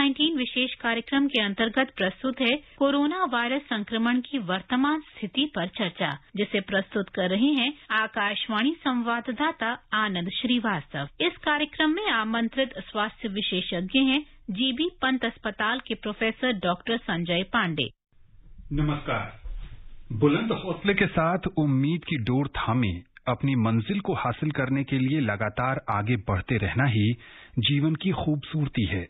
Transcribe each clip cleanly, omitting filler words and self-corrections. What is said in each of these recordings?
कोविड-19 विशेष कार्यक्रम के अंतर्गत प्रस्तुत है कोरोना वायरस संक्रमण की वर्तमान स्थिति पर चर्चा, जिसे प्रस्तुत कर रहे हैं आकाशवाणी संवाददाता आनंद श्रीवास्तव। इस कार्यक्रम में आमंत्रित स्वास्थ्य विशेषज्ञ हैं जीबी पंत अस्पताल के प्रोफेसर डॉक्टर संजय पांडे। नमस्कार। बुलंद हौसले के साथ उम्मीद की डोर थामे अपनी मंजिल को हासिल करने के लिए लगातार आगे बढ़ते रहना ही जीवन की खूबसूरती है।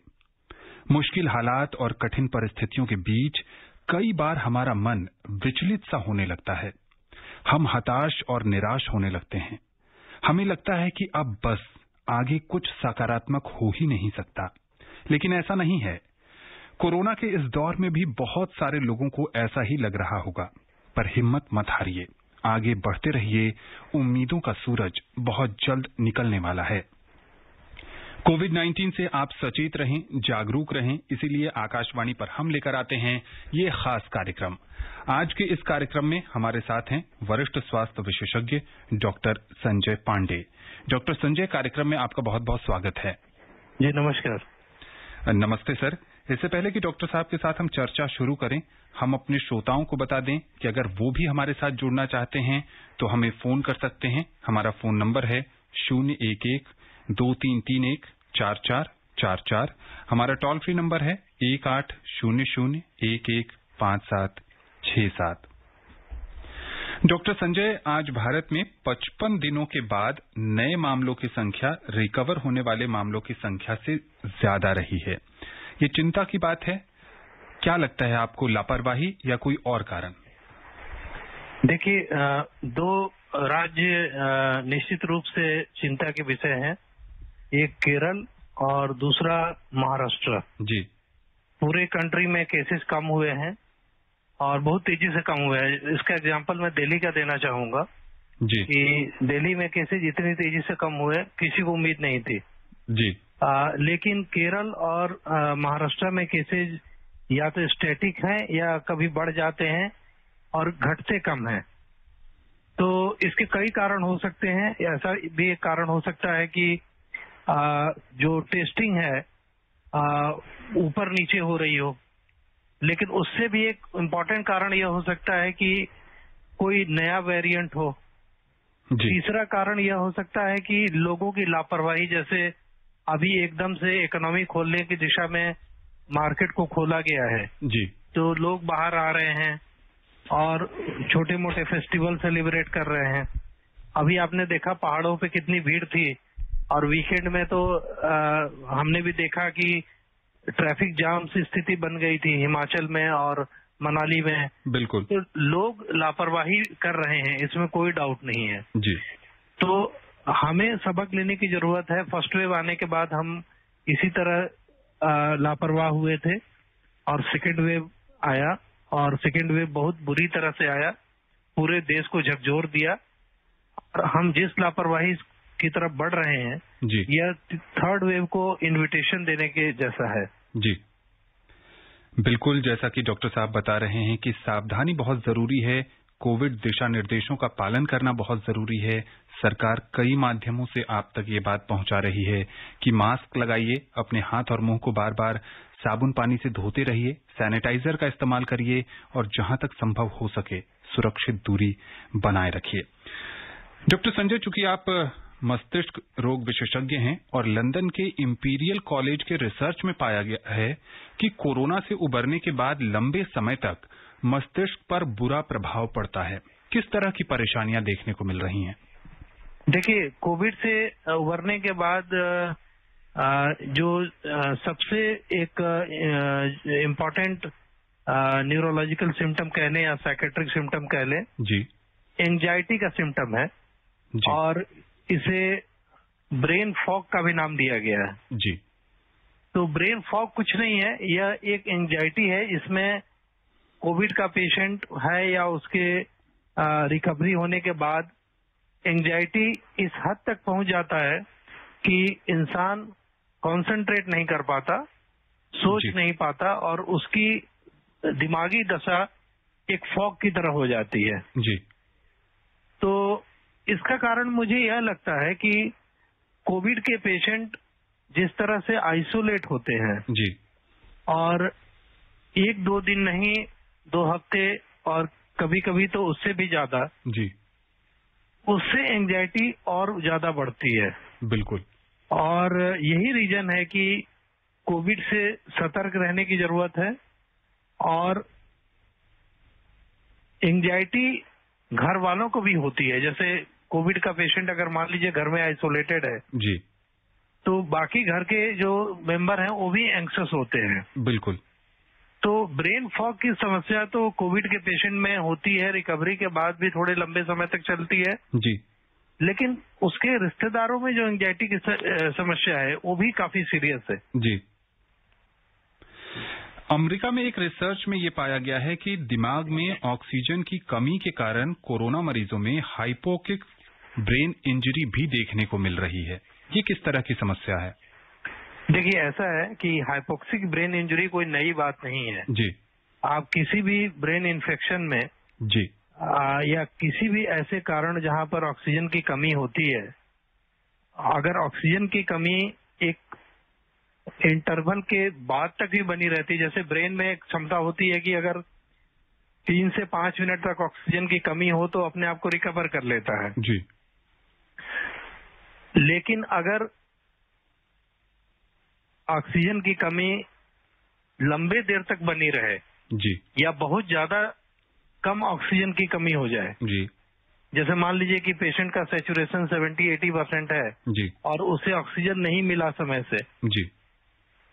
मुश्किल हालात और कठिन परिस्थितियों के बीच कई बार हमारा मन विचलित सा होने लगता है। हम हताश और निराश होने लगते हैं। हमें लगता है कि अब बस आगे कुछ सकारात्मक हो ही नहीं सकता, लेकिन ऐसा नहीं है। कोरोना के इस दौर में भी बहुत सारे लोगों को ऐसा ही लग रहा होगा, पर हिम्मत मत हारिए, आगे बढ़ते रहिए। उम्मीदों का सूरज बहुत जल्द निकलने वाला है। कोविड-19 से आप सचेत रहें, जागरूक रहें, इसीलिए आकाशवाणी पर हम लेकर आते हैं ये खास कार्यक्रम। आज के इस कार्यक्रम में हमारे साथ हैं वरिष्ठ स्वास्थ्य विशेषज्ञ डॉक्टर संजय पांडे। डॉक्टर संजय, कार्यक्रम में आपका बहुत बहुत स्वागत है। जी नमस्कार। नमस्ते सर। इससे पहले कि डॉक्टर साहब के साथ हम चर्चा शुरू करें, हम अपने श्रोताओं को बता दें कि अगर वो भी हमारे साथ जुड़ना चाहते हैं तो हमें फोन कर सकते हैं। हमारा फोन नंबर है 011-2331-4444। हमारा टोल फ्री नंबर है 1800-115767। डॉक्टर संजय, आज भारत में 55 दिनों के बाद नए मामलों की संख्या रिकवर होने वाले मामलों की संख्या से ज्यादा रही है। ये चिंता की बात है। क्या लगता है आपको, लापरवाही या कोई और कारण? देखिए, दो राज्य निश्चित रूप से चिंता के विषय हैं। एक केरल और दूसरा महाराष्ट्र। जी। पूरे कंट्री में केसेस कम हुए हैं और बहुत तेजी से कम हुए हैं। इसका एग्जांपल मैं दिल्ली का देना चाहूंगा जी कि दिल्ली में केसेस इतनी तेजी से कम हुए, किसी को उम्मीद नहीं थी जी। लेकिन केरल और महाराष्ट्र में केसेज या तो स्टैटिक हैं या कभी बढ़ जाते हैं और घटते कम हैं। तो इसके कई कारण हो सकते हैं। ऐसा भी एक कारण हो सकता है कि जो टेस्टिंग है ऊपर नीचे हो रही हो, लेकिन उससे भी एक इम्पोर्टेंट कारण यह हो सकता है कि कोई नया वेरिएंट हो। तीसरा कारण यह हो सकता है कि लोगों की लापरवाही, जैसे अभी एकदम से इकोनॉमी खोलने की दिशा में मार्केट को खोला गया है जी, तो लोग बाहर आ रहे हैं और छोटे मोटे फेस्टिवल सेलिब्रेट कर रहे हैं। अभी आपने देखा पहाड़ों पे कितनी भीड़ थी, और वीकेंड में तो हमने भी देखा कि ट्रैफिक जाम की स्थिति बन गई थी हिमाचल में और मनाली में। बिल्कुल। तो लोग लापरवाही कर रहे हैं, इसमें कोई डाउट नहीं है जी। तो हमें सबक लेने की जरूरत है। फर्स्ट वेव आने के बाद हम इसी तरह लापरवाह हुए थे और सेकेंड वेव आया, और सेकेंड वेव बहुत बुरी तरह से आया, पूरे देश को झकझोर दिया। और हम जिस लापरवाही की तरफ बढ़ रहे हैं जी, यह थर्ड वेव को इन्विटेशन देने के जैसा है। जी बिल्कुल। जैसा कि डॉक्टर साहब बता रहे हैं कि सावधानी बहुत जरूरी है, कोविड दिशा निर्देशों का पालन करना बहुत जरूरी है। सरकार कई माध्यमों से आप तक ये बात पहुंचा रही है कि मास्क लगाइए, अपने हाथ और मुंह को बार बार साबुन पानी से धोते रहिए, सैनिटाइजर का इस्तेमाल करिए और जहां तक संभव हो सके सुरक्षित दूरी बनाए रखिए। डॉक्टर संजय, चूंकि आप मस्तिष्क रोग विशेषज्ञ हैं और लंदन के इंपीरियल कॉलेज के रिसर्च में पाया गया है कि कोरोना से उबरने के बाद लंबे समय तक मस्तिष्क पर बुरा प्रभाव पड़ता है। किस तरह की परेशानियां देखने को मिल रही हैं? देखिए, कोविड से उबरने के बाद जो सबसे एक इम्पोर्टेंट न्यूरोलॉजिकल सिम्टम कह लें या साइकेट्रिक सिम्टम कह लें जी, एंजाइटी का सिम्टम है जी, और इसे ब्रेन फॉग का भी नाम दिया गया है। जी। तो ब्रेन फॉग कुछ नहीं है, यह एक एंजाइटी है। इसमें कोविड का पेशेंट है या उसके रिकवरी होने के बाद एंजाइटी इस हद तक पहुंच जाता है कि इंसान कंसंट्रेट नहीं कर पाता, सोच नहीं पाता और उसकी दिमागी दशा एक फॉग की तरह हो जाती है। जी। तो इसका कारण मुझे यह लगता है कि कोविड के पेशेंट जिस तरह से आइसोलेट होते हैं जी, और 1-2 दिन नहीं, 2 हफ्ते और कभी कभी तो उससे भी ज्यादा जी, उससे एंजाइटी और ज्यादा बढ़ती है। बिल्कुल। और यही रीजन है कि कोविड से सतर्क रहने की जरूरत है। और एंजाइटी घर वालों को भी होती है। जैसे कोविड का पेशेंट अगर मान लीजिए घर में आइसोलेटेड है जी, तो बाकी घर के जो मेंबर हैं वो भी एंक्शस होते हैं। बिल्कुल। तो ब्रेन फॉग की समस्या तो कोविड के पेशेंट में होती है, रिकवरी के बाद भी थोड़े लंबे समय तक चलती है। जी, लेकिन उसके रिश्तेदारों में जो एंजाइटी की समस्या है वो भी काफी सीरियस है। जी। अमेरिका में एक रिसर्च में ये पाया गया है कि दिमाग में ऑक्सीजन की कमी के कारण कोरोना मरीजों में हाइपोक्सिक ब्रेन इंजरी भी देखने को मिल रही है। ये किस तरह की समस्या है? देखिए, ऐसा है कि हाइपोक्सिक ब्रेन इंजरी कोई नई बात नहीं है। जी, आप किसी भी ब्रेन इन्फेक्शन में जी, या किसी भी ऐसे कारण जहां पर ऑक्सीजन की कमी होती है, अगर ऑक्सीजन की कमी एक इंटरवल के बाद तक भी बनी रहती है, जैसे ब्रेन में एक क्षमता होती है कि अगर 3 से 5 मिनट तक ऑक्सीजन की कमी हो तो अपने आप को रिकवर कर लेता है। जी, लेकिन अगर ऑक्सीजन की कमी लंबे देर तक बनी रहे जी, या बहुत ज्यादा कम ऑक्सीजन की कमी हो जाए, जी, जैसे मान लीजिए कि पेशेंट का सैचुरेशन 70-80% है जी, और उसे ऑक्सीजन नहीं मिला समय से, जी,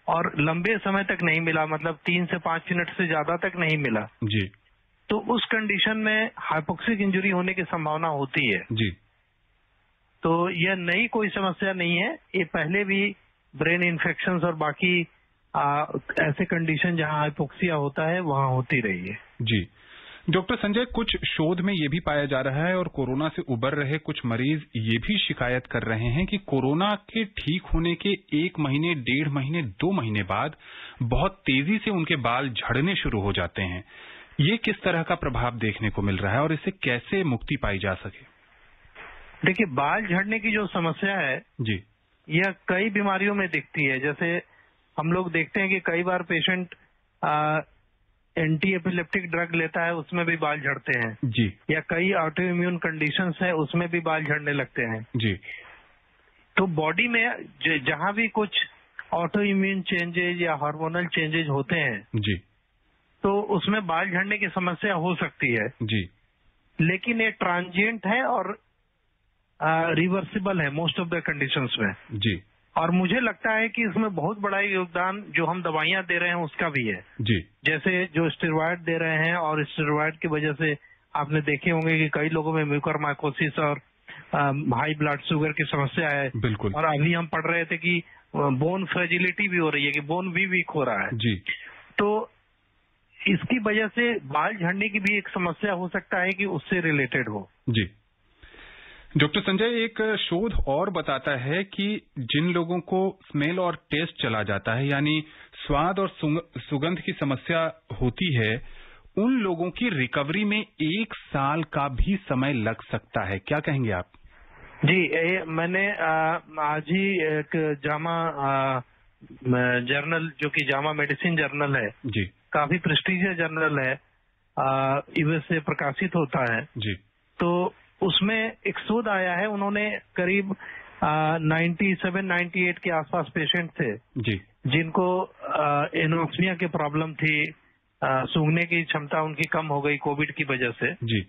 और लंबे समय तक नहीं मिला, मतलब 3 से 5 मिनट से ज्यादा तक नहीं मिला, जी, तो उस कंडीशन में हाइपोक्सिक इंजरी होने की संभावना होती है। जी, तो यह नई कोई समस्या नहीं है, ये पहले भी ब्रेन इन्फेक्शंस और बाकी ऐसे कंडीशन जहां हाइपोक्सिया होता है वहां होती रही है। जी। डॉक्टर संजय, कुछ शोध में ये भी पाया जा रहा है और कोरोना से उबर रहे कुछ मरीज ये भी शिकायत कर रहे हैं कि कोरोना के ठीक होने के 1 महीने, 1.5 महीने, 2 महीने बाद बहुत तेजी से उनके बाल झड़ने शुरू हो जाते हैं। ये किस तरह का प्रभाव देखने को मिल रहा है और इससे कैसे मुक्ति पाई जा सके? देखिए, बाल झड़ने की जो समस्या है जी, यह कई बीमारियों में दिखती है। जैसे हम लोग देखते हैं कि कई बार पेशेंट एंटी एपिलेप्टिक ड्रग लेता है, उसमें भी बाल झड़ते हैं। जी, या कई ऑटो इम्यून कंडीशंस है, उसमें भी बाल झड़ने लगते हैं। जी, तो बॉडी में जहां भी कुछ ऑटो इम्यून चेंजेज या हार्मोनल चेंजेज होते हैं जी, तो उसमें बाल झड़ने की समस्या हो सकती है। जी, लेकिन ये ट्रांजिएंट है और रिवर्सिबल है मोस्ट ऑफ द कंडीशंस में। जी, और मुझे लगता है कि इसमें बहुत बड़ा योगदान जो हम दवाइयां दे रहे हैं उसका भी है। जी, जैसे जो स्टेरॉयड दे रहे हैं, और स्टेरॉयड की वजह से आपने देखे होंगे कि कई लोगों में म्यूकरमाइकोसिस और हाई ब्लड शुगर की समस्या है। बिल्कुल। और अभी हम पढ़ रहे थे कि बोन फ्रेजिलिटी भी हो रही है, कि बोन भी वीक हो रहा है। जी, तो इसकी वजह से बाल झड़ने की भी एक समस्या हो सकता है कि उससे रिलेटेड हो। जी। डॉक्टर संजय, एक शोध और बताता है कि जिन लोगों को स्मेल और टेस्ट चला जाता है, यानी स्वाद और सुगंध की समस्या होती है, उन लोगों की रिकवरी में 1 साल का भी समय लग सकता है। क्या कहेंगे आप? जी, मैंने आज ही एक जामा जर्नल, जो कि जामा मेडिसिन जर्नल है, जी, काफी प्रेस्टीजियस जर्नल है, यूएस से प्रकाशित होता है। जी, तो उसमें एक शोध आया है, उन्होंने करीब 97-98 के आसपास पेशेंट थे जी, जिनको एनोक्सिया की प्रॉब्लम थी, सूंघने की क्षमता उनकी कम हो गई कोविड की वजह से। जी,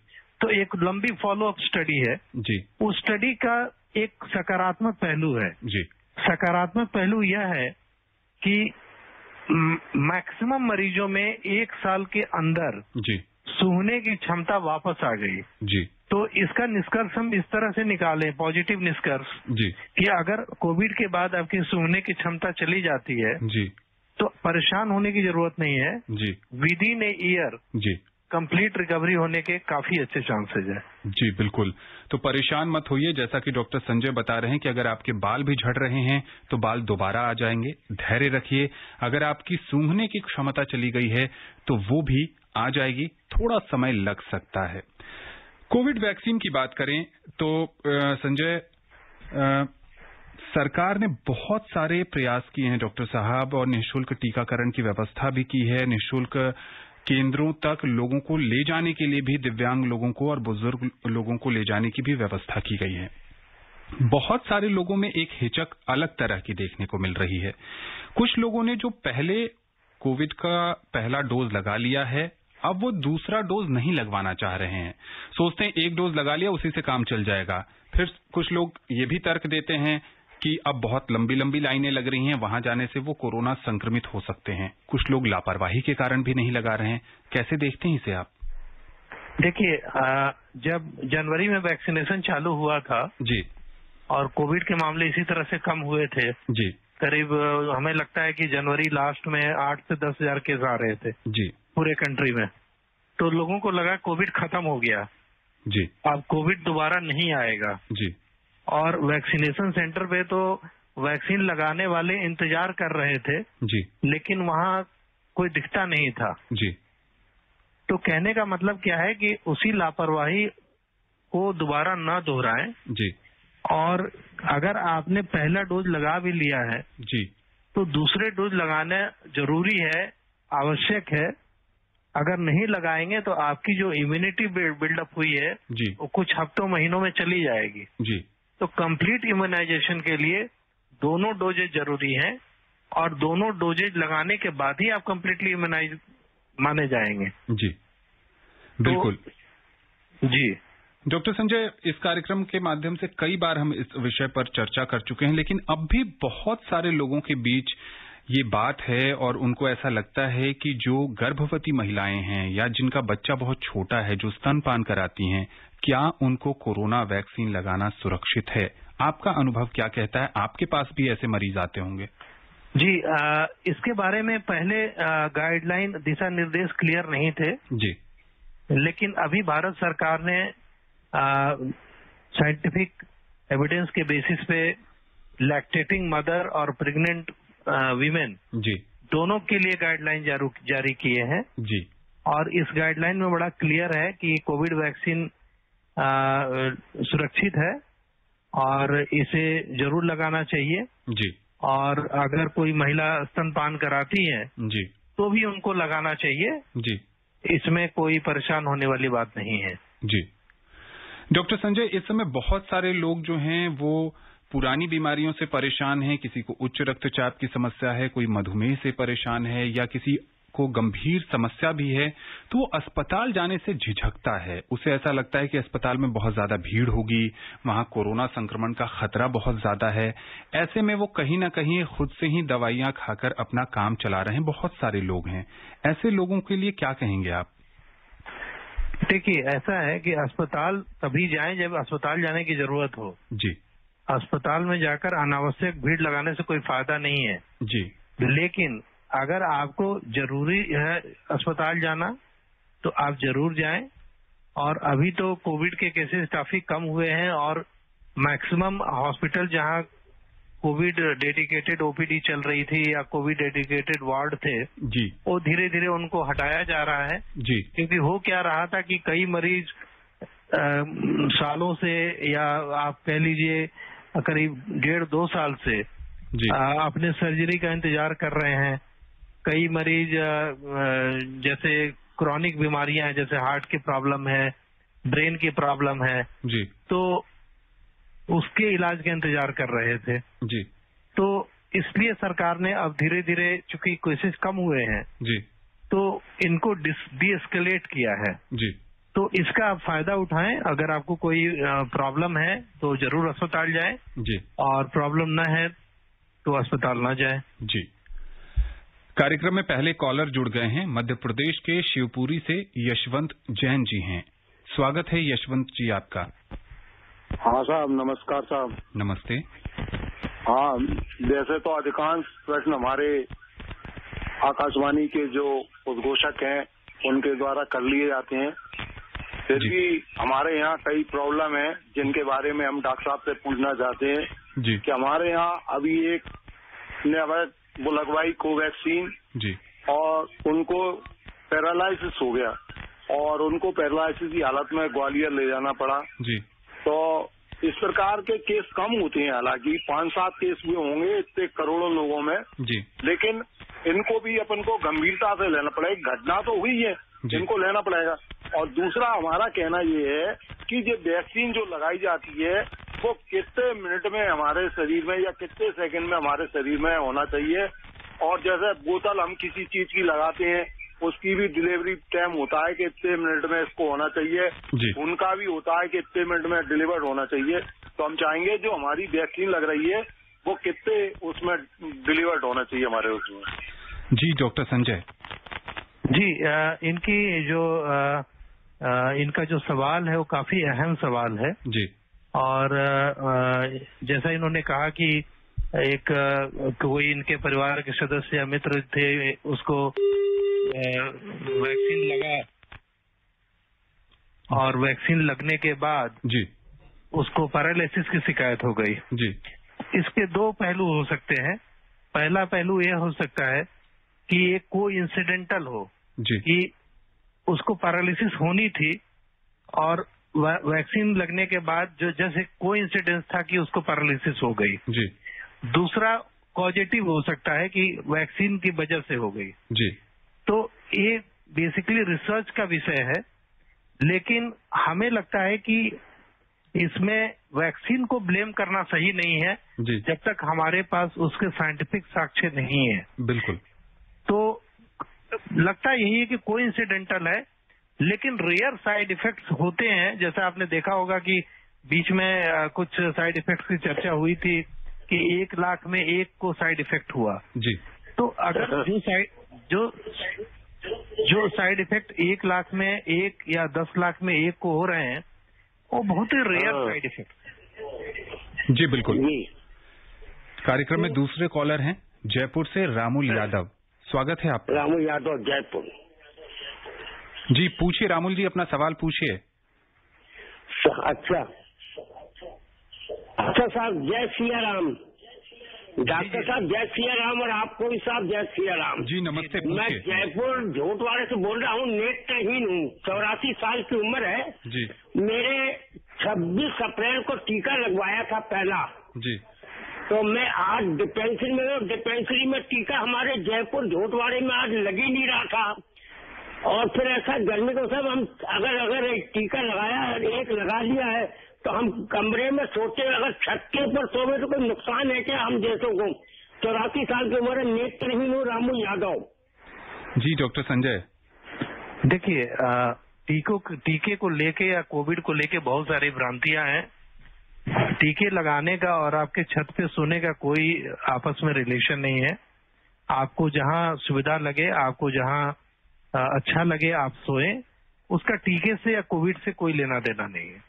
तो एक लंबी फॉलोअप स्टडी है। जी, उस स्टडी का एक सकारात्मक पहलू है। जी, सकारात्मक पहलू यह है कि मैक्सिमम मरीजों में 1 साल के अंदर जी, सूंघने की क्षमता वापस आ गई। जी, तो इसका निष्कर्ष हम इस तरह से निकालें, पॉजिटिव निष्कर्ष, जी, कि अगर कोविड के बाद आपकी सूंघने की क्षमता चली जाती है जी, तो परेशान होने की जरूरत नहीं है। जी, विद इन ए ईयर जी, कंप्लीट रिकवरी होने के काफी अच्छे चांसेज है। जी, बिल्कुल। तो परेशान मत होइए। जैसा कि डॉक्टर संजय बता रहे हैं कि अगर आपके बाल भी झड़ रहे हैं तो बाल दोबारा आ जाएंगे। धैर्य रखिए। अगर आपकी सूंघने की क्षमता चली गई है तो वो भी आ जाएगी, थोड़ा समय लग सकता है। कोविड वैक्सीन की बात करें तो संजय, सरकार ने बहुत सारे प्रयास किए हैं डॉक्टर साहब, और निःशुल्क टीकाकरण की व्यवस्था भी की है। निःशुल्क केंद्रों तक लोगों को ले जाने के लिए भी, दिव्यांग लोगों को और बुजुर्ग लोगों को ले जाने की भी व्यवस्था की गई है। बहुत सारे लोगों में एक हिचक अलग तरह की देखने को मिल रही है। कुछ लोगों ने जो पहले कोविड का पहला डोज लगा लिया है, अब वो दूसरा डोज नहीं लगवाना चाह रहे हैं। सोचते हैं एक डोज लगा लिया, उसी से काम चल जाएगा। फिर कुछ लोग ये भी तर्क देते हैं कि अब बहुत लंबी लंबी लाइनें लग रही हैं, वहां जाने से वो कोरोना संक्रमित हो सकते हैं। कुछ लोग लापरवाही के कारण भी नहीं लगा रहे हैं। कैसे देखते हैं इसे आप? देखिए, जब जनवरी में वैक्सीनेशन चालू हुआ था जी, और कोविड के मामले इसी तरह से कम हुए थे जी, करीब हमें लगता है कि जनवरी लास्ट में 8 से 10 हजार केस आ रहे थे जी, पूरे कंट्री में। तो लोगों को लगा कोविड खत्म हो गया, जी, अब कोविड दोबारा नहीं आएगा। जी, और वैक्सीनेशन सेंटर पे तो वैक्सीन लगाने वाले इंतजार कर रहे थे, जी, लेकिन वहां कोई दिखता नहीं था। जी, तो कहने का मतलब क्या है कि उसी लापरवाही को दोबारा न दोहराएं। जी, और अगर आपने पहला डोज लगा भी लिया है जी, तो दूसरे डोज लगाना जरूरी है, आवश्यक है। अगर नहीं लगाएंगे तो आपकी जो इम्यूनिटी बिल्डअप हुई है जी, वो कुछ हफ्तों महीनों में चली जाएगी। जी, तो कंप्लीट इम्यूनाइजेशन के लिए दोनों डोजेज जरूरी हैं, और दोनों डोजेज लगाने के बाद ही आप कंप्लीटली इम्यूनाइज माने जाएंगे। जी, बिल्कुल। जी डॉक्टर संजय, इस कार्यक्रम के माध्यम से कई बार हम इस विषय पर चर्चा कर चुके हैं, लेकिन अब भी बहुत सारे लोगों के बीच ये बात है और उनको ऐसा लगता है कि जो गर्भवती महिलाएं हैं या जिनका बच्चा बहुत छोटा है, जो स्तनपान कराती हैं, क्या उनको कोरोना वैक्सीन लगाना सुरक्षित है? आपका अनुभव क्या कहता है? आपके पास भी ऐसे मरीज आते होंगे। जी, इसके बारे में पहले गाइडलाइन, दिशा निर्देश क्लियर नहीं थे जी, लेकिन अभी भारत सरकार ने साइंटिफिक एविडेंस के बेसिस पे लैक्टेटिंग मदर और प्रेग्नेंट वीमेन जी, दोनों के लिए गाइडलाइन जारी किए हैं। जी, और इस गाइडलाइन में बड़ा क्लियर है कि कोविड वैक्सीन सुरक्षित है और इसे जरूर लगाना चाहिए। जी, और अगर कोई महिला स्तनपान कराती है जी, तो भी उनको लगाना चाहिए। जी, इसमें कोई परेशान होने वाली बात नहीं है। जी। डॉक्टर संजय, इस समय बहुत सारे लोग जो हैं वो पुरानी बीमारियों से परेशान हैं। किसी को उच्च रक्तचाप की समस्या है, कोई मधुमेह से परेशान है, या किसी को गंभीर समस्या भी है, तो वो अस्पताल जाने से झिझकता है। उसे ऐसा लगता है कि अस्पताल में बहुत ज्यादा भीड़ होगी, वहां कोरोना संक्रमण का खतरा बहुत ज्यादा है। ऐसे में वो कहीं ना कहीं खुद से ही दवाइयां खाकर अपना काम चला रहे हैं। बहुत सारे लोग हैं, ऐसे लोगों के लिए क्या कहेंगे आप? देखिए, ऐसा है कि अस्पताल तभी जाएं जब अस्पताल जाने की जरूरत हो। जी, अस्पताल में जाकर अनावश्यक भीड़ लगाने से कोई फायदा नहीं है। जी, लेकिन अगर आपको जरूरी है अस्पताल जाना तो आप जरूर जाएं। और अभी तो कोविड के केसेस काफी कम हुए हैं और मैक्सिमम हॉस्पिटल जहां कोविड डेडिकेटेड ओपीडी चल रही थी या कोविड डेडिकेटेड वार्ड थे, जी, वो धीरे धीरे उनको हटाया जा रहा है। जी, क्योंकि हो क्या रहा था कि कई मरीज सालों से, या आप कह लीजिए करीब 1.5-2 साल से जी, अपने सर्जरी का इंतजार कर रहे हैं। कई मरीज जैसे क्रॉनिक बीमारियां हैं, जैसे हार्ट की प्रॉब्लम है, ब्रेन की प्रॉब्लम है, जी, तो उसके इलाज का इंतजार कर रहे थे। जी, तो इसलिए सरकार ने अब धीरे धीरे, चूंकि केसेस कम हुए हैं, जी, तो इनको डीएस्केलेट किया है। जी, तो इसका आप फायदा उठाएं। अगर आपको कोई प्रॉब्लम है तो जरूर अस्पताल जाएं, जी, और प्रॉब्लम न है तो अस्पताल न जाएं। जी। कार्यक्रम में पहले कॉलर जुड़ गए हैं। मध्य प्रदेश के शिवपुरी से यशवंत जैन जी हैं। स्वागत है यशवंत जी आपका। हाँ साहब, नमस्कार साहब। नमस्ते। हाँ, वैसे तो अधिकांश प्रश्न हमारे आकाशवाणी के जो उद्घोषक हैं उनके द्वारा कर लिए जाते हैं। फिर भी हमारे यहाँ कई प्रॉब्लम है जिनके बारे में हम डॉक्टर साहब से पूछना चाहते हैं जी, कि हमारे यहाँ अभी एक ने वो लगवाई कोवैक्सीन जी, और उनको पैरालाइसिस हो गया और उनको पैरालाइसिस की हालत में ग्वालियर ले जाना पड़ा। जी, तो इस प्रकार के केस कम होते हैं, हालांकि 5-7 केस हुए होंगे इतने करोड़ों लोगों में जी, लेकिन इनको भी अपन को गंभीरता से लेना पड़ेगा। घटना तो हुई है, इनको लेना पड़ेगा। और दूसरा हमारा कहना ये है कि ये वैक्सीन जो लगाई जाती है वो कितने मिनट में हमारे शरीर में या कितने सेकंड में हमारे शरीर में होना चाहिए। और जैसे बोतल हम किसी चीज की लगाते हैं उसकी भी डिलीवरी टाइम होता है कि इतने मिनट में इसको होना चाहिए, उनका भी होता है कि इतने मिनट में डिलीवर्ड होना चाहिए। तो हम चाहेंगे जो हमारी वैक्सीन लग रही है वो कितने उसमें डिलीवर्ड होना चाहिए हमारे उसमें। जी डॉक्टर संजय जी, इनकी जो इनका जो सवाल है वो काफी अहम सवाल है जी। और जैसा इन्होंने कहा कि एक कोई इनके परिवार के सदस्य या मित्र थे, उसको वैक्सीन लगा और वैक्सीन लगने के बाद जी उसको पैरालिसिस की शिकायत हो गई जी। इसके दो पहलू हो सकते हैं। पहला पहलू यह हो सकता है कि ये कोइंसिडेंटल हो जी, कि उसको पैरालिसिस होनी थी और वैक्सीन लगने के बाद जो जैसे कोइंसिडेंस था कि उसको पैरालिसिस हो गई जी। दूसरा पॉजिटिव हो सकता है कि वैक्सीन की वजह से हो गई जी। तो ये बेसिकली रिसर्च का विषय है, लेकिन हमें लगता है कि इसमें वैक्सीन को ब्लेम करना सही नहीं है जी, जब तक हमारे पास उसके साइंटिफिक साक्ष्य नहीं है। बिल्कुल। तो लगता यही है कि कोइंसिडेंटल है, लेकिन रेयर साइड इफेक्ट्स होते हैं। जैसा आपने देखा होगा कि बीच में कुछ साइड इफेक्ट्स की चर्चा हुई थी कि 1 लाख में 1 को साइड इफेक्ट हुआ जी। तो अगर जो साइड इफेक्ट 1 लाख में 1 या 10 लाख में 1 को हो रहे हैं वो बहुत ही रेयर साइड इफेक्ट जी। बिल्कुल। कार्यक्रम में दूसरे कॉलर हैं जयपुर से रामुल यादव, स्वागत है आपका। रामुल यादव जयपुर जी, पूछिए रामुल जी, अपना सवाल पूछिए। अच्छा साहब, जय सिया राम। डॉक्टर साहब जय सिया राम, और आपको भी साहब जय सिया राम जी। नमस्ते। मैं जयपुर झोटवाड़े से बोल रहा हूँ, नेत्रहीन हूँ, 84 साल की उम्र है जी। मेरे 26 अप्रैल को टीका लगवाया था पहला जी। तो मैं आज डिस्पेंसरी में हूँ, डिस्पेंसरी में टीका हमारे जयपुर झोटवाड़े में आज लग ही नहीं रहा था। और फिर ऐसा गर्मी को सब हम अगर एक टीका लगाया, एक लगा लिया है तो हम कमरे में सोचे अगर छत के ऊपर सोवे तो कोई नुकसान है क्या हम जैसों को। 84 साल की उम्र, नेत्रहीन हूँ, रामू यादव जी। डॉक्टर संजय देखिए, टीके को लेके या कोविड को लेके बहुत सारी भ्रांतियां हैं। टीके लगाने का और आपके छत पे सोने का कोई आपस में रिलेशन नहीं है। आपको जहां सुविधा लगे, आपको जहां अच्छा लगे आप सोएं, उसका टीके से या कोविड से कोई लेना देना नहीं है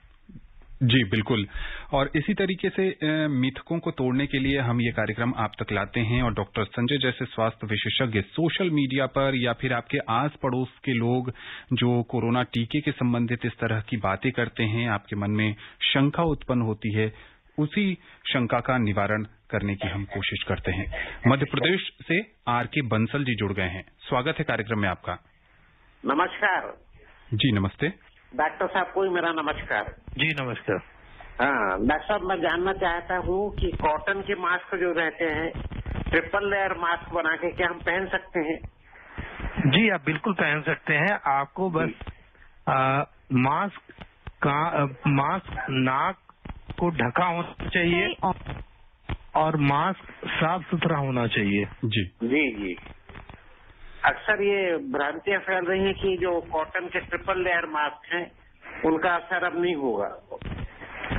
जी। बिल्कुल। और इसी तरीके से मिथकों को तोड़ने के लिए हम ये कार्यक्रम आप तक लाते हैं और डॉक्टर संजय जैसे स्वास्थ्य विशेषज्ञ सोशल मीडिया पर या फिर आपके आस पड़ोस के लोग जो कोरोना टीके के संबंधित इस तरह की बातें करते हैं, आपके मन में शंका उत्पन्न होती है, उसी शंका का निवारण करने की हम कोशिश करते हैं। मध्य प्रदेश से RK बंसल जी जुड़ गए हैं, स्वागत है कार्यक्रम में आपका। नमस्कार जी। नमस्ते डॉक्टर साहब को मेरा नमस्कार जी। नमस्कार। हाँ डॉक्टर साहब, मैं जानना चाहता हूँ कि कॉटन के मास्क जो रहते हैं, ट्रिपल लेयर मास्क बना के क्या हम पहन सकते हैं? जी, आप बिल्कुल पहन सकते हैं। आपको बस मास्क नाक को ढका होना चाहिए और मास्क साफ सुथरा होना चाहिए जी। जी जी। अक्सर ये भ्रांतियां फैल रही हैं कि जो कॉटन के ट्रिपल लेयर मास्क हैं उनका असर अब नहीं होगा।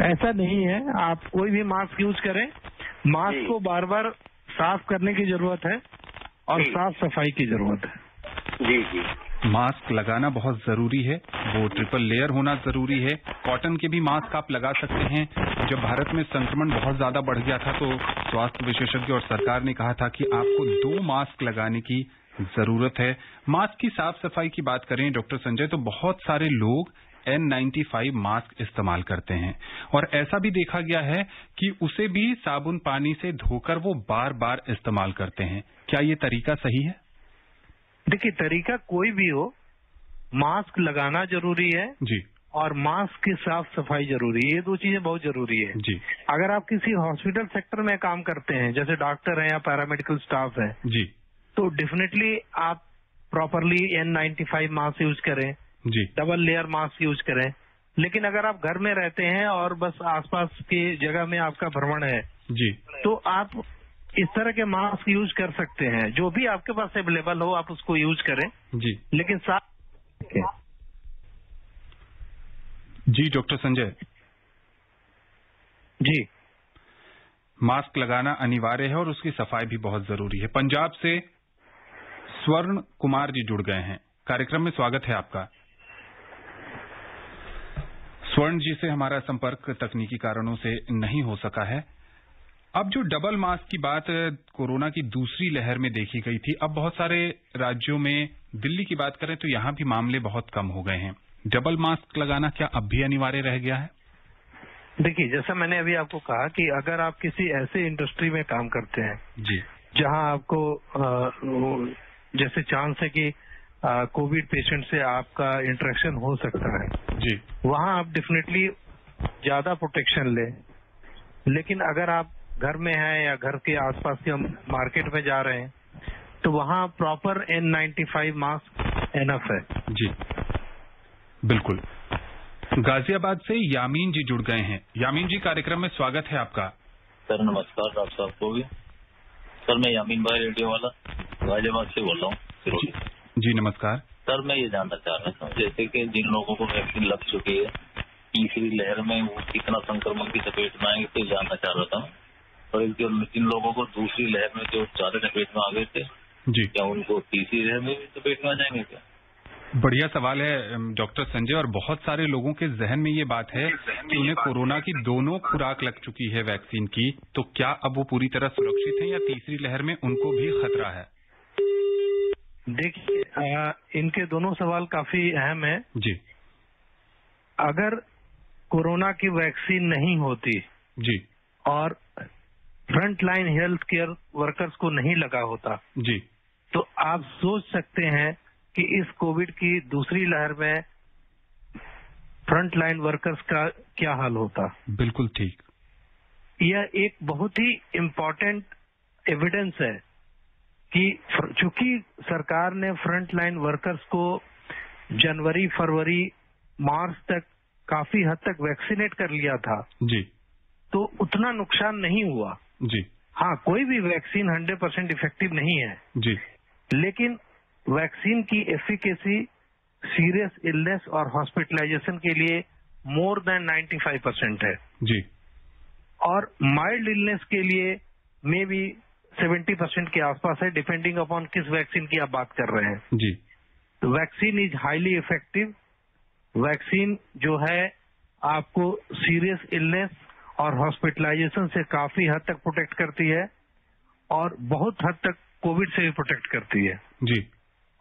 ऐसा नहीं है, आप कोई भी मास्क यूज करें, मास्क को बार बार साफ करने की जरूरत है और साफ सफाई की जरूरत है जी जी। मास्क लगाना बहुत जरूरी है, वो ट्रिपल लेयर होना जरूरी है। कॉटन के भी मास्क आप लगा सकते हैं। जब भारत में संक्रमण बहुत ज्यादा बढ़ गया था तो स्वास्थ्य विशेषज्ञ और सरकार ने कहा था कि आपको 2 मास्क लगाने की जरूरत है। मास्क की साफ सफाई की बात करें डॉक्टर संजय, तो बहुत सारे लोग N95 मास्क इस्तेमाल करते हैं और ऐसा भी देखा गया है कि उसे भी साबुन पानी से धोकर वो बार बार इस्तेमाल करते हैं। क्या ये तरीका सही है? देखिए, तरीका कोई भी हो, मास्क लगाना जरूरी है जी और मास्क की साफ सफाई जरूरी है। ये 2 चीजें बहुत जरूरी है जी। अगर आप किसी हॉस्पिटल सेक्टर में काम करते हैं, जैसे डॉक्टर हैं या पैरामेडिकल स्टाफ है जी, तो डेफिनेटली आप प्रॉपरली N95 मास्क यूज करें जी, डबल लेयर मास्क यूज करें। लेकिन अगर आप घर में रहते हैं और बस आसपास की जगह में आपका भ्रमण है जी, तो आप इस तरह के मास्क यूज कर सकते हैं। जो भी आपके पास अवेलेबल हो आप उसको यूज करें जी, लेकिन साथ जी। डॉक्टर संजय जी, मास्क लगाना अनिवार्य है और उसकी सफाई भी बहुत जरूरी है। पंजाब से स्वर्ण कुमार जी जुड़ गए हैं, कार्यक्रम में स्वागत है आपका। स्वर्ण जी से हमारा संपर्क तकनीकी कारणों से नहीं हो सका है। अब जो डबल मास्क की बात कोरोना की दूसरी लहर में देखी गई थी, अब बहुत सारे राज्यों में, दिल्ली की बात करें तो यहां भी मामले बहुत कम हो गए हैं। डबल मास्क लगाना क्या अब भी अनिवार्य रह गया है? देखिए, जैसा मैंने अभी आपको कहा कि अगर आप किसी ऐसे इंडस्ट्री में काम करते हैं जी, जहां आपको जैसे चांस है कि कोविड पेशेंट से आपका इंटरेक्शन हो सकता है जी, वहां आप डेफिनेटली ज्यादा प्रोटेक्शन लें। लेकिन अगर आप घर में हैं या घर के आसपास के मार्केट में जा रहे हैं तो वहां प्रॉपर N95 मास्क एनफ है। जी, बिल्कुल। गाजियाबाद से यामीन जी जुड़ गए हैं। यामीन जी, कार्यक्रम में स्वागत है आपका। सर नमस्कार, डॉक्टर साहब को भी। सर मैं यामीन भाई रेडियो वाला गाजियाबाद से बोल रहा हूँ। जी नमस्कार सर। मैं ये जानना चाह रहा था, जैसे कि जिन लोगों को वैक्सीन लग चुकी है, तीसरी लहर में वो कितना संक्रमण की चपेट में आएंगे, तो जानना चाह रहा था। और जिन लोगों को दूसरी लहर में जो ज्यादा चपेट में आ गए थे जी, क्या उनको तीसरी लहर में भी चपेट में आ जाएंगे क्या? बढ़िया सवाल है डॉक्टर संजय, और बहुत सारे लोगों के जहन में ये बात है कि उन्हें कोरोना की दोनों खुराक लग चुकी है वैक्सीन की, तो क्या अब वो पूरी तरह सुरक्षित हैं या तीसरी लहर में उनको भी खतरा है? देखिए, इनके दोनों सवाल काफी अहम है जी। अगर कोरोना की वैक्सीन नहीं होती जी और front line health care workers को नहीं लगा होता जी, तो आप सोच सकते हैं कि इस कोविड की दूसरी लहर में फ्रंट लाइन वर्कर्स का क्या हाल होता। बिल्कुल ठीक। यह एक बहुत ही इम्पोर्टेंट एविडेंस है कि चूंकि सरकार ने फ्रंट लाइन वर्कर्स को जनवरी, फरवरी, मार्च तक काफी हद तक वैक्सीनेट कर लिया था जी, तो उतना नुकसान नहीं हुआ जी। हाँ, कोई भी वैक्सीन 100% इफेक्टिव नहीं है जी, लेकिन वैक्सीन की एफिकेसी सीरियस इलनेस और हॉस्पिटलाइजेशन के लिए मोर देन 95% है जी, और माइल्ड इलनेस के लिए मे बी 70% के आसपास है, डिपेंडिंग अपॉन किस वैक्सीन की आप बात कर रहे हैं। जी। Vaccine is highly effective. Vaccine जो है आपको सीरियस इलनेस और हॉस्पिटलाइजेशन से काफी हद तक प्रोटेक्ट करती है और बहुत हद तक कोविड से भी प्रोटेक्ट करती है जी।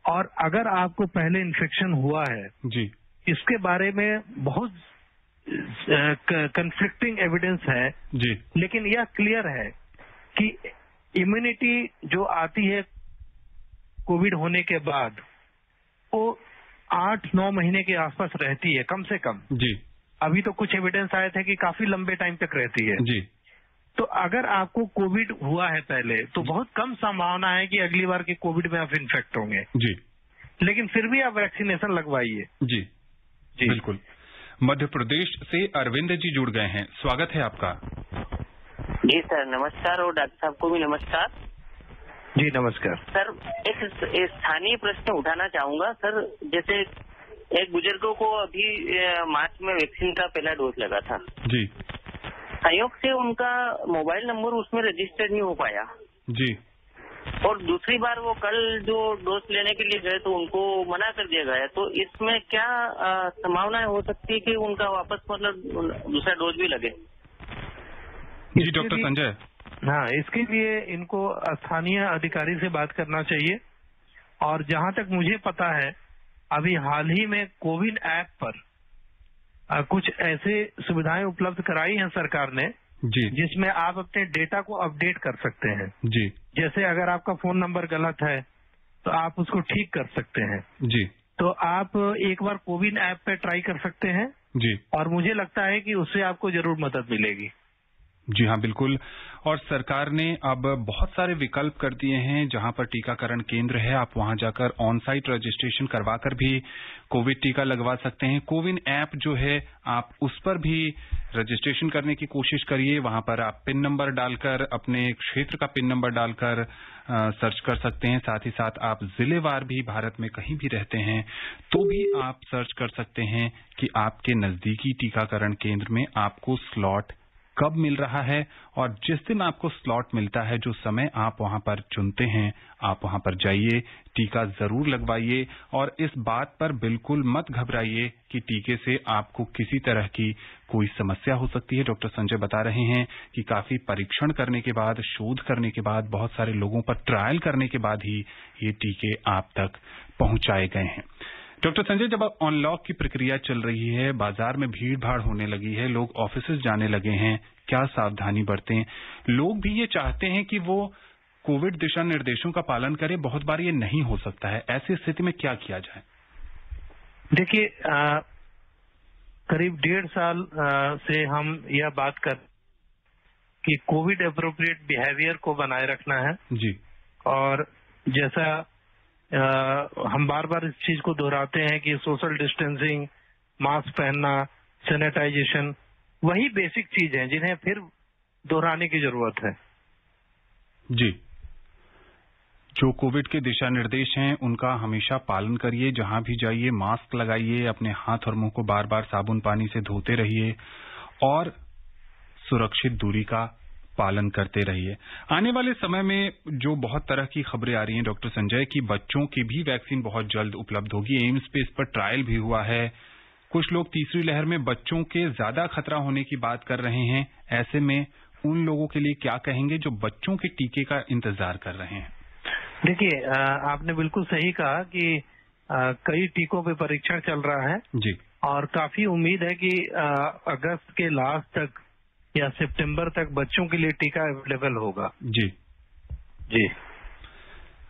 और अगर आपको पहले इन्फेक्शन हुआ है जी, इसके बारे में बहुत कंफ्लिक्टिंग एविडेंस है जी, लेकिन यह क्लियर है कि इम्यूनिटी जो आती है कोविड होने के बाद वो 8-9 महीने के आसपास रहती है कम से कम। जी। अभी तो कुछ एविडेंस आए थे कि काफी लंबे टाइम तक रहती है। जी। तो अगर आपको कोविड हुआ है पहले तो बहुत कम संभावना है कि अगली बार के कोविड में आप इन्फेक्ट होंगे। जी। लेकिन फिर भी आप वैक्सीनेशन लगवाइए। जी जी, बिल्कुल। मध्य प्रदेश से अरविंद जी जुड़ गए हैं, स्वागत है आपका। जी सर नमस्कार, और डॉक्टर साहब को भी नमस्कार। जी नमस्कार सर। एक स्थानीय प्रश्न उठाना चाहूंगा सर। जैसे एक बुजुर्गों को अभी मार्च में वैक्सीन का पहला डोज लगा था जी, संयोग से उनका मोबाइल नंबर उसमें रजिस्टर्ड नहीं हो पाया जी, और दूसरी बार वो कल जो डोज लेने के लिए गए तो उनको मना कर दिया गया। तो इसमें क्या संभावनाएं हो सकती है कि उनका वापस मतलब दूसरा डोज भी लगे? जी डॉक्टर संजय। हाँ, इसके लिए इनको स्थानीय अधिकारी से बात करना चाहिए और जहां तक मुझे पता है अभी हाल ही में कोविन ऐप पर कुछ ऐसे सुविधाएं उपलब्ध कराई हैं सरकार ने जी, जिसमें आप अपने डेटा को अपडेट कर सकते हैं। जी, जैसे अगर आपका फोन नंबर गलत है तो आप उसको ठीक कर सकते हैं। जी, तो आप एक बार कोविन ऐप पे ट्राई कर सकते हैं जी। और मुझे लगता है कि उससे आपको जरूर मदद मिलेगी। जी हाँ, बिल्कुल। और सरकार ने अब बहुत सारे विकल्प कर दिए हैं। जहां पर टीकाकरण केंद्र है, आप वहां जाकर ऑन साइट रजिस्ट्रेशन करवाकर भी कोविड टीका लगवा सकते हैं। कोविन ऐप जो है, आप उस पर भी रजिस्ट्रेशन करने की कोशिश करिए। वहां पर आप पिन नंबर डालकर, अपने क्षेत्र का पिन नंबर डालकर सर्च कर सकते हैं। साथ ही साथ आप जिलेवार भी भारत में कहीं भी रहते हैं तो भी आप सर्च कर सकते हैं कि आपके नजदीकी टीकाकरण केंद्र में आपको स्लॉट कब मिल रहा है, और जिस दिन आपको स्लॉट मिलता है, जो समय आप वहां पर चुनते हैं, आप वहां पर जाइए, टीका जरूर लगवाइए। और इस बात पर बिल्कुल मत घबराइए कि टीके से आपको किसी तरह की कोई समस्या हो सकती है। डॉक्टर संजय बता रहे हैं कि काफी परीक्षण करने के बाद, शोध करने के बाद, बहुत सारे लोगों पर ट्रायल करने के बाद ही ये टीके आप तक पहुंचाए गए हैं। डॉक्टर संजय, जब अब अनलॉक की प्रक्रिया चल रही है, बाजार में भीड़ भाड़ होने लगी है, लोग ऑफिसेज जाने लगे हैं, क्या सावधानी बरतें? लोग भी ये चाहते हैं कि वो कोविड दिशा निर्देशों का पालन करें, बहुत बार ये नहीं हो सकता है। ऐसी स्थिति में क्या किया जाए? देखिए, करीब 1.5 साल से हम यह बात कर कि कोविड एप्रोप्रिएट बिहेवियर को बनाए रखना है जी। और जैसा हम बार बार इस चीज को दोहराते हैं कि सोशल डिस्टेंसिंग, मास्क पहनना, सैनिटाइजेशन, वही बेसिक चीज है जिन्हें फिर दोहराने की जरूरत है। जी। जो कोविड के दिशा निर्देश हैं, उनका हमेशा पालन करिए। जहां भी जाइए मास्क लगाइए, अपने हाथ और मुंह को बार बार साबुन पानी से धोते रहिए और सुरक्षित दूरी का पालन करते रहिए। आने वाले समय में जो बहुत तरह की खबरें आ रही हैं डॉक्टर संजय, कि बच्चों की भी वैक्सीन बहुत जल्द उपलब्ध होगी। एम्स पे इस पर ट्रायल भी हुआ है। कुछ लोग तीसरी लहर में बच्चों के ज्यादा खतरा होने की बात कर रहे हैं। ऐसे में उन लोगों के लिए क्या कहेंगे जो बच्चों के टीके का इंतजार कर रहे हैं? देखिए, आपने बिल्कुल सही कहा कि कई टीकों पे परीक्षण चल रहा है जी। और काफी उम्मीद है कि अगस्त के लास्ट तक या सितंबर तक बच्चों के लिए टीका अवेलेबल होगा। जी जी।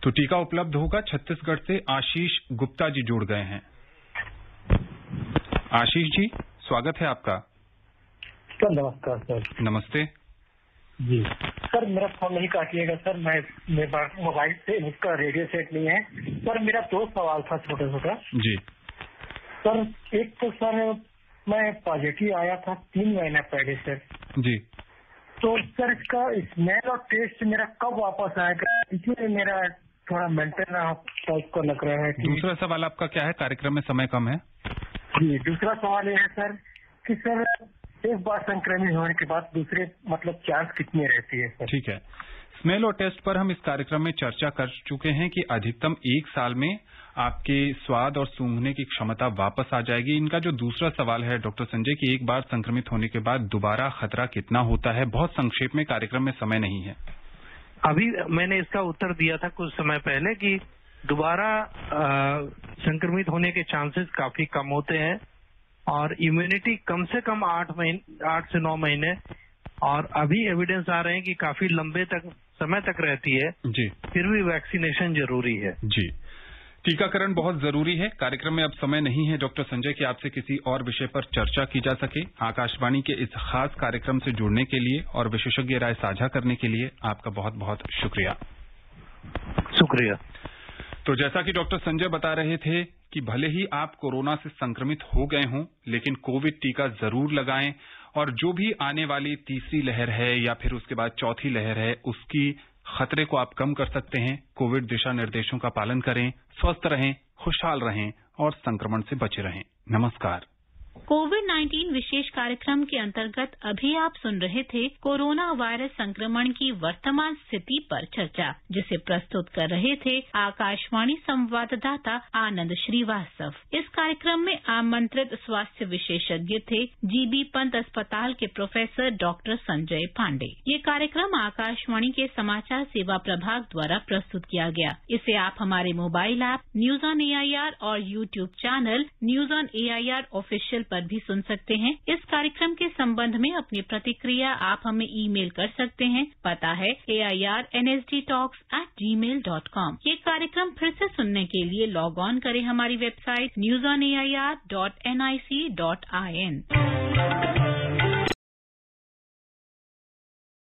तो टीका उपलब्ध होगा। छत्तीसगढ़ से आशीष गुप्ता जी जुड़ गए हैं। आशीष जी, स्वागत है आपका। सर नमस्कार। सर नमस्ते जी। सर मेरा फोन नहीं काटिएगा सर, मेरे पास मोबाइल से इसका रेडियो सेट नहीं है। सर मेरा 2 सवाल था छोटा छोटा। जी। सर एक तो सर मैं पॉजिटिव आया था 3 महीना पहले सर जी। तो सर इसका स्मेल और टेस्ट मेरा कब वापस आएगा, इसलिए मेरा थोड़ा मेंटेन टाइप को लग रहा है। दूसरा सवाल आपका क्या है? कार्यक्रम में समय कम है जी। दूसरा सवाल यह है सर कि सर एक बार संक्रमित होने के बाद दूसरे चांस कितनी रहती है सर? ठीक है। स्मेल और टेस्ट पर हम इस कार्यक्रम में चर्चा कर चुके हैं कि अधिकतम 1 साल में आपके स्वाद और सूंघने की क्षमता वापस आ जाएगी। इनका जो दूसरा सवाल है डॉक्टर संजय, कि एक बार संक्रमित होने के बाद दोबारा खतरा कितना होता है, बहुत संक्षेप में, कार्यक्रम में समय नहीं है। अभी मैंने इसका उत्तर दिया था कुछ समय पहले कि दोबारा संक्रमित होने के चांसेस काफी कम होते हैं और इम्यूनिटी कम से कम 8 से 9 महीने, और अभी एविडेंस आ रहे हैं कि काफी लंबे समय तक रहती है जी। फिर भी वैक्सीनेशन जरूरी है। जी, टीकाकरण बहुत जरूरी है। कार्यक्रम में अब समय नहीं है डॉक्टर संजय कि आपसे किसी और विषय पर चर्चा की जा सके। आकाशवाणी के इस खास कार्यक्रम से जुड़ने के लिए और विशेषज्ञ राय साझा करने के लिए आपका बहुत बहुत शुक्रिया। शुक्रिया। तो जैसा कि डॉक्टर संजय बता रहे थे कि भले ही आप कोरोना से संक्रमित हो गए हों, लेकिन कोविड टीका जरूर लगाएं और जो भी आने वाली तीसरी लहर है या फिर उसके बाद चौथी लहर है, उसकी खतरे को आप कम कर सकते हैं। कोविड दिशा निर्देशों का पालन करें, स्वस्थ रहें, खुशहाल रहें और संक्रमण से बचे रहें। नमस्कार। कोविड-19 विशेष कार्यक्रम के अंतर्गत अभी आप सुन रहे थे कोरोना वायरस संक्रमण की वर्तमान स्थिति पर चर्चा, जिसे प्रस्तुत कर रहे थे आकाशवाणी संवाददाता आनंद श्रीवास्तव। इस कार्यक्रम में आमंत्रित स्वास्थ्य विशेषज्ञ थे जीबी पंत अस्पताल के प्रोफेसर डॉक्टर संजय पांडे। ये कार्यक्रम आकाशवाणी के समाचार सेवा प्रभाग द्वारा प्रस्तुत किया गया। इसे आप हमारे mobile app news on AIR और YouTube channel news on AIR official पर भी सुन सकते हैं। इस कार्यक्रम के संबंध में अपनी प्रतिक्रिया आप हमें ईमेल कर सकते हैं। पता है airnsdtalks@gmail.com। ये कार्यक्रम फिर से सुनने के लिए लॉग ऑन करें हमारी वेबसाइट newsonair.nic.in।